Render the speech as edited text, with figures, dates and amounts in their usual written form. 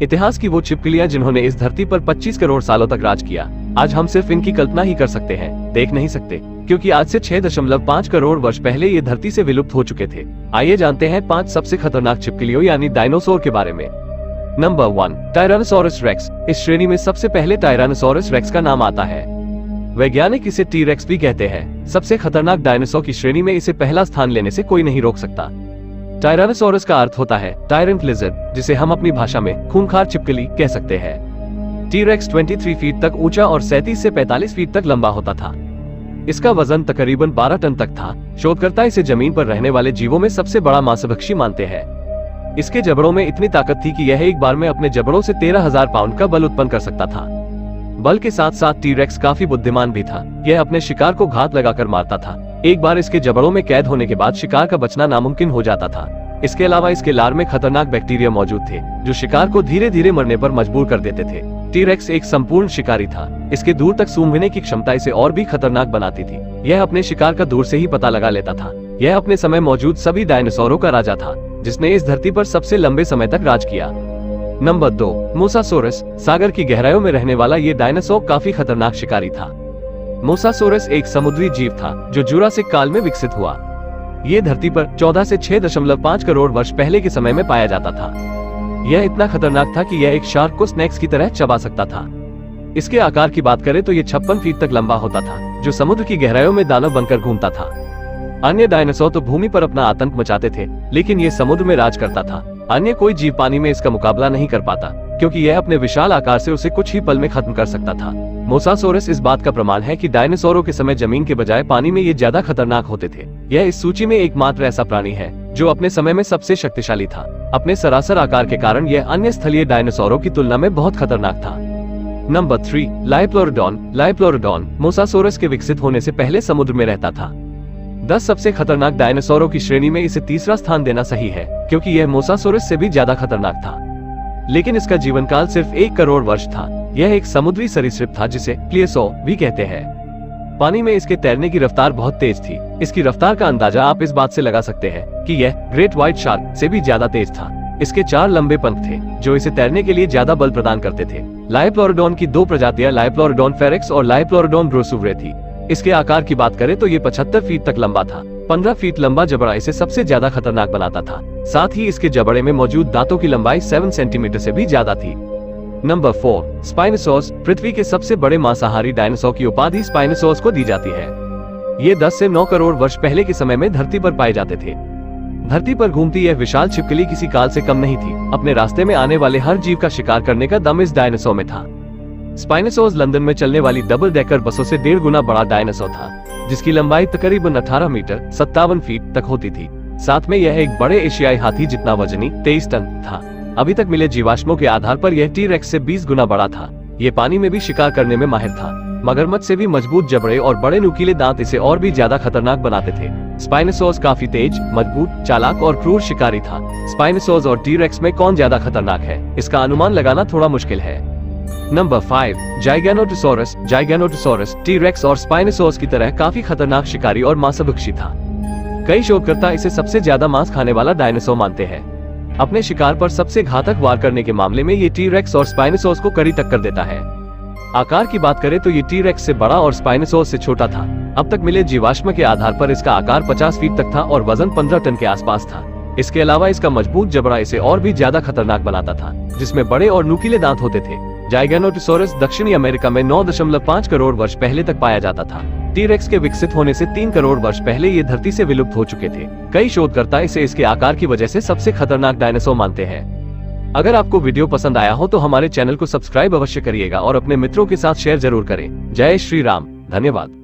इतिहास की वो छिपकलियां जिन्होंने इस धरती पर 25 करोड़ सालों तक राज किया, आज हम सिर्फ इनकी कल्पना ही कर सकते हैं, देख नहीं सकते, क्योंकि आज से 6.5 करोड़ वर्ष पहले ये धरती से विलुप्त हो चुके थे। आइए जानते हैं 5 सबसे खतरनाक छिपकलियों यानी डायनासोर के बारे में। Number 1, tyrannosaurus rex. इस श्रेणी में सबसे पहले टायरानोसोरस रेक्स का नाम आता है। वैज्ञानिक इसे टी-रेक्स भी कहते हैं। सबसे खतरनाक डायनासोर की श्रेणी में इसे पहला स्थान लेने से कोई नहीं रोक सकता। टायरानोसोरस का अर्थ होता है टायरेंट लिजर्ड, जिसे हम अपनी भाषा में खूंखार छिपकली कह सकते हैं। टी-रेक्स 23 फीट तक ऊंचा और 37 से 45 फीट तक लंबा होता था। इसका वजन तकरीबन 12 टन तक था। शोधकर्ता इसे जमीन पर रहने वाले जीवों में सबसे बड़ा मांसभक्षी मानते हैं। इसके जबड़ों में इतनी ताकत थी कि यह एक बार में अपने जबड़ों से 13,000 पाउंड का बल उत्पन्न कर सकता था। बल के साथ साथ टी-रेक्स काफी बुद्धिमान भी था। यह अपने शिकार को घात लगाकर मारता था। एक बार इसके जबड़ों में कैद होने के बाद शिकार का बचना नामुमकिन हो जाता था। इसके अलावा इसके लार में खतरनाक बैक्टीरिया मौजूद थे, जो शिकार को धीरे धीरे मरने पर मजबूर कर देते थे। टी-रेक्स एक संपूर्ण शिकारी था। इसके दूर तक सूंघने की क्षमता इसे और भी खतरनाक बनाती थी। यह अपने शिकार का दूर से ही पता लगा लेता था। यह अपने समय मौजूद सभी डायनासोरों का राजा था, जिसने इस धरती पर सबसे लंबे समय तक राज किया। Number 2, mosasaurus. सागर की गहराइयों में रहने वाला ये डायनासोर काफी खतरनाक शिकारी था। मोसासोरस एक समुद्री जीव था जो जुरासिक काल में विकसित हुआ। ये धरती पर 14 से 6.5 करोड़ वर्ष पहले के समय में पाया जाता था। यह इतना खतरनाक था कि यह एक शार्क को स्नैक्स की तरह चबा सकता था। इसके आकार की बात करें तो यह 56 फीट तक लंबा होता था, जो समुद्र की गहराइयों में दानव बनकर घूमता था। अन्य डायनासोर तो भूमि पर अपना आतंक मचाते थे, लेकिन ये समुद्र में राज करता था। अन्य कोई जीव पानी में इसका मुकाबला नहीं कर पाता, क्योंकि यह अपने विशाल आकार से उसे कुछ ही पल में खत्म कर सकता था। मोसासोरस इस बात का प्रमाण है कि डायनासोरों के समय जमीन के बजाय पानी में ये ज्यादा खतरनाक होते थे। यह इस सूची में एकमात्र ऐसा प्राणी है जो अपने समय में सबसे शक्तिशाली था। अपने सरासर आकार के कारण यह अन्य स्थलीय डायनासोरों की तुलना में बहुत खतरनाक था। नंबर 3, लाइप्लोरोडॉन। लाइप्लोरोडॉन मोसासोरस के विकसित होने से पहले समुद्र में रहता था। 10 सबसे खतरनाक डायनासोरों की श्रेणी में इसे तीसरा स्थान देना सही है, क्योंकि यह मोसासोरस से भी ज्यादा खतरनाक था। लेकिन इसका जीवन काल सिर्फ 1 करोड़ वर्ष था। यह एक समुद्री सरीसृप था जिसे प्लियोसॉ भी कहते हैं। पानी में इसके तैरने की रफ्तार बहुत तेज थी। इसकी रफ्तार का अंदाजा आप इस बात से लगा सकते हैं कि यह ग्रेट व्हाइट शार्क से भी ज्यादा तेज था। इसके 4 लंबे पंख थे, जो इसे तैरने के लिए ज्यादा बल प्रदान करते थे। लाइप्लोरोडॉन की 2 प्रजातियां लाइप्लोरोडॉन फेरेक्स और लाइप्लोरोडॉन ब्रोसुवरे थी। इसके आकार की बात करें तो ये 75 फीट तक लंबा था। 15 फीट लंबा जबड़ा इसे सबसे ज्यादा खतरनाक बनाता था। साथ ही इसके जबड़े में मौजूद दांतों की लंबाई 7 सेंटीमीटर से भी ज्यादा थी। नंबर 4, स्पाइनोसॉर्स। पृथ्वी के सबसे बड़े मांसाहारी डायनासोर की उपाधि स्पाइनोसॉर्स को दी जाती है। ये 10 से 9 करोड़ वर्ष पहले के समय में धरती पर पाए जाते थे। धरती पर घूमती यह विशाल छिपकली किसी काल से कम नहीं थी। अपने रास्ते में आने वाले हर जीव का शिकार करने का दम इस डायनासोर में था। स्पाइनोसॉर्स लंदन में चलने वाली डबल डेकर बसों से 1.5 गुना बड़ा डायनासोर था, जिसकी लंबाई तकरीबन 18 मीटर 57 फीट तक होती थी। साथ में यह एक बड़े एशियाई हाथी जितना वजनी 23 टन था। अभी तक मिले जीवाश्मों के आधार पर यह टी-रेक्स से 20 गुना बड़ा था। ये पानी में भी शिकार करने में माहिर था। मगरमच्छ से भी मजबूत जबड़े और बड़े नुकीले दांत इसे और भी ज्यादा खतरनाक बनाते थे। स्पाइनोसॉर्स काफी तेज, मजबूत, चालाक और क्रूर शिकारी था। स्पाइनोसॉर्स और टी-रेक्स में कौन ज्यादा खतरनाक है, इसका अनुमान लगाना थोड़ा मुश्किल है। नंबर 5, जाइगैनोटोसॉरस। जाइगैनोटोसॉरस टी-रेक्स और स्पाइनोसॉर्स की तरह काफी खतरनाक शिकारी और मांसभक्षी था। कई शोधकर्ता इसे सबसे ज्यादा मांस खाने वाला डायनासोर मानते हैं। अपने शिकार पर सबसे घातक वार करने के मामले में ये टी-रेक्स और स्पाइनोसॉर्स को कड़ी टक्कर देता है। आकार की बात करें तो ये टी-रेक्स से बड़ा और स्पाइनोसॉर्स से छोटा था। अब तक मिले जीवाश्म के आधार पर इसका आकार 50 फीट तक था और वजन 15 टन के आसपास था। इसके अलावा इसका मजबूत जबड़ा इसे और भी ज्यादा खतरनाक बनाता था, जिसमें बड़े और नुकीले दांत होते थे। जाइगैनोटोसॉरस दक्षिणी अमेरिका में 9.5 करोड़ वर्ष पहले तक पाया जाता था। टी-रेक्स के विकसित होने से 3 करोड़ वर्ष पहले ये धरती से विलुप्त हो चुके थे। कई शोधकर्ता इसे इसके आकार की वजह से सबसे खतरनाक डायनासोर मानते हैं। अगर आपको वीडियो पसंद आया हो तो हमारे चैनल को सब्सक्राइब अवश्य करिएगा और अपने मित्रों के साथ शेयर जरूर करें। जय श्री राम। धन्यवाद।